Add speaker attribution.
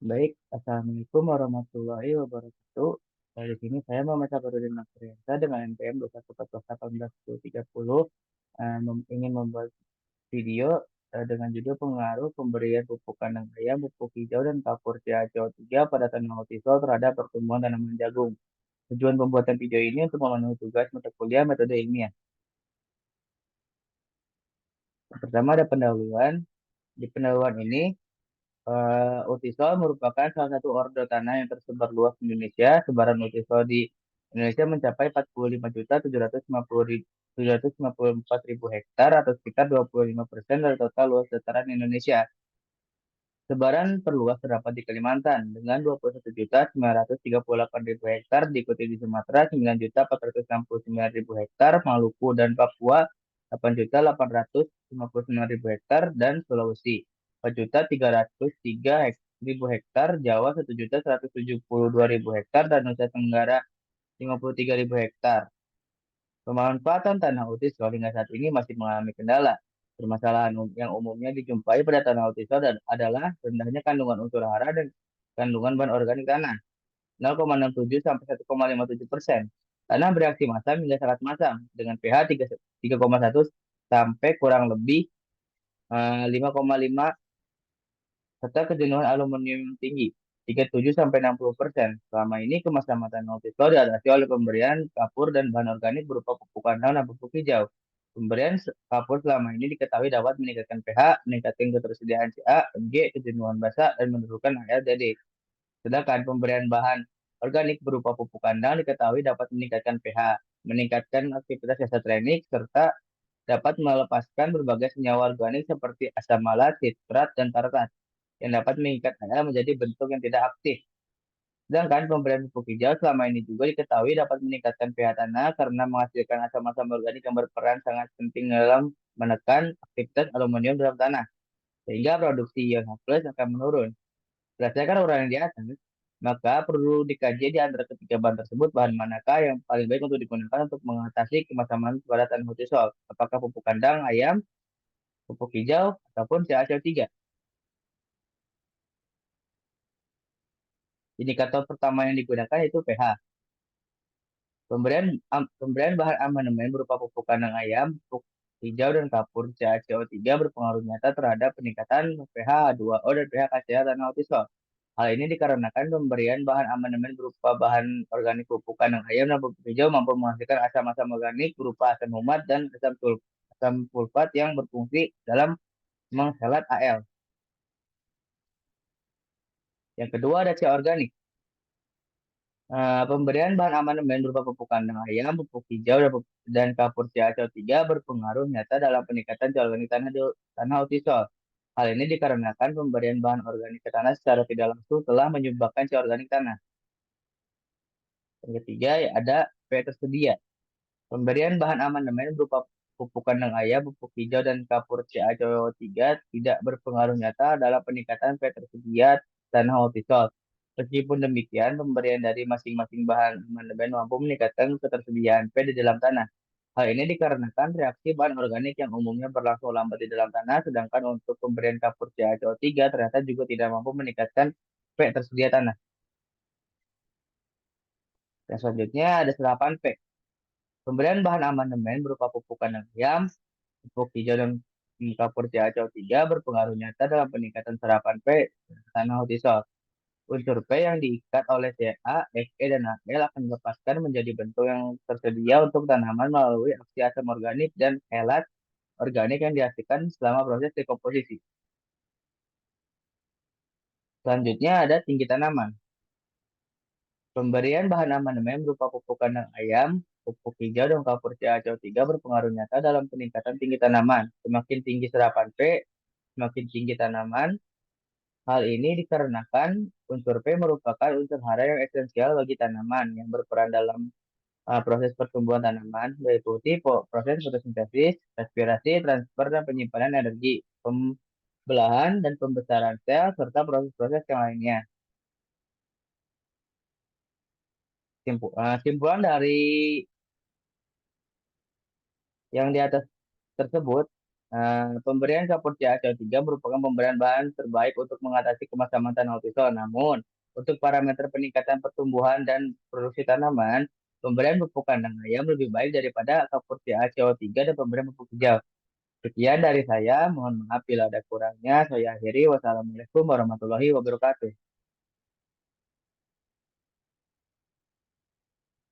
Speaker 1: Baik, Assalamualaikum warahmatullahi wabarakatuh. Di sini saya Muhammad Safarudin Nofriansa dengan NPM 21141830 ingin membuat video dengan judul pengaruh pemberian pupuk kandang ayam, pupuk hijau, dan kapur CaCO3 pada tanaman hortikultura terhadap pertumbuhan tanaman jagung. Tujuan pembuatan video ini untuk memenuhi tugas mata kuliah metode ilmiah. Pertama ada pendahuluan. Di pendahuluan ini Utisol merupakan salah satu ordo tanah yang tersebar luas di Indonesia. Sebaran Utisol di Indonesia mencapai 45.754.000 hektar atau sekitar 25% dari total luas dataran Indonesia. Sebaran terluas terdapat di Kalimantan dengan 21.938.000 hektar, diikuti di Sumatera 9.469.000 hektar, Maluku dan Papua 8.859.000 hektar, dan Sulawesi 4.303.000 hektar, Jawa 1.172.000 hektar, dan Nusa Tenggara 53.000 hektar. Pemanfaatan tanah utisol hingga saat ini masih mengalami kendala. Permasalahan yang umumnya dijumpai pada tanah utisol adalah rendahnya kandungan unsur hara dan kandungan bahan organik tanah 0,67 sampai 1,57%. Tanah bereaksi masam hingga sangat masam dengan pH 3,1 sampai kurang lebih 5,5 serta kejenuhan aluminium yang tinggi 37-60%. Selama ini kemaslahatan multiplot diatasi oleh pemberian kapur dan bahan organik berupa pupuk kandang dan pupuk hijau. Pemberian kapur selama ini diketahui dapat meningkatkan pH, meningkatkan ketersediaan Ca, Mg, kejenuhan basa, dan menurunkan HLDD. Sedangkan pemberian bahan organik berupa pupuk kandang diketahui dapat meningkatkan pH, meningkatkan aktivitas trenik, serta dapat melepaskan berbagai senyawa organik seperti asam malat, sitrat, dan tartar yang dapat mengikat air menjadi bentuk yang tidak aktif. Sedangkan pemberian pupuk hijau selama ini juga diketahui dapat meningkatkan pH tanah karena menghasilkan asam-asam organik yang berperan sangat penting dalam menekan aktivitas aluminium dalam tanah, sehingga produksi ion H+ akan menurun. Berdasarkan uraian di atas, maka perlu dikaji di antara ketiga bahan tersebut bahan manakah yang paling baik untuk digunakan untuk mengatasi kemasaman pada tanah hortisol. Apakah pupuk kandang ayam, pupuk hijau, ataupun CaCO3. Indikator pertama yang digunakan itu pH. Pemberian bahan amandemen berupa pupuk kandang ayam, pupuk hijau, dan kapur CaCO3 berpengaruh nyata terhadap peningkatan pH 2O dan pH KCl tanah hortisol. Hal ini dikarenakan pemberian bahan amandemen berupa bahan organik pupuk kandang ayam dan pupuk hijau mampu menghasilkan asam-asam organik berupa asam humat dan asam sulfat yang berfungsi dalam menghelat Al. Yang kedua ada C organik. Pemberian bahan amandemen berupa pupuk kandang ayam, pupuk hijau, dan kapur CaCO3 berpengaruh nyata dalam peningkatan C organik tanah hortisol. Hal ini dikarenakan pemberian bahan organik ke tanah secara tidak langsung telah menyumbangkan C organik tanah. Yang ketiga ya ada P tersedia. Pemberian bahan amandemen berupa pupuk kandang ayam, pupuk hijau, dan kapur CaCO3 tidak berpengaruh nyata dalam peningkatan P tersedia tanah hortisol. Meskipun demikian, pemberian dari masing-masing bahan amandemen mampu meningkatkan ketersediaan P di dalam tanah. Hal ini dikarenakan reaksi bahan organik yang umumnya berlangsung lambat di dalam tanah, sedangkan untuk pemberian kapur CaCO3 ternyata juga tidak mampu meningkatkan P tersedia tanah. Dan selanjutnya ada serapan P. Pemberian bahan amandemen berupa pupuk kandang ayam, pupuk hijau, dan kapur CaCO3 berpengaruh nyata dalam peningkatan serapan P tanah hortisol. Unsur P yang diikat oleh Ca, Fe, dan Al akan dilepaskan menjadi bentuk yang tersedia untuk tanaman melalui aksi asam organik dan helat organik yang dihasilkan selama proses dekomposisi. Selanjutnya ada tinggi tanaman. Pemberian bahan amandemen berupa pupuk kandang ayam, pupuk hijau, dan kapur CaCO3 berpengaruh nyata dalam peningkatan tinggi tanaman. Semakin tinggi serapan P, semakin tinggi tanaman. Hal ini dikarenakan unsur P merupakan unsur hara yang esensial bagi tanaman yang berperan dalam proses pertumbuhan tanaman, meliputi proses fotosintesis, respirasi, transfer, dan penyimpanan energi, pembelahan dan pembesaran sel, serta proses-proses yang lainnya. Simpulan dari yang di atas tersebut, Pemberian kapur CaCO3 merupakan pemberian bahan terbaik untuk mengatasi kemasyarakatan autism. Namun, untuk parameter peningkatan pertumbuhan dan produksi tanaman, pemberian pupuk kandang ayam lebih baik daripada kapur CaCO3 dan pemberian pupuk hijau. Sekian dari saya, mohon maaf bila ada kurangnya. Saya akhiri. Wassalamualaikum warahmatullahi wabarakatuh.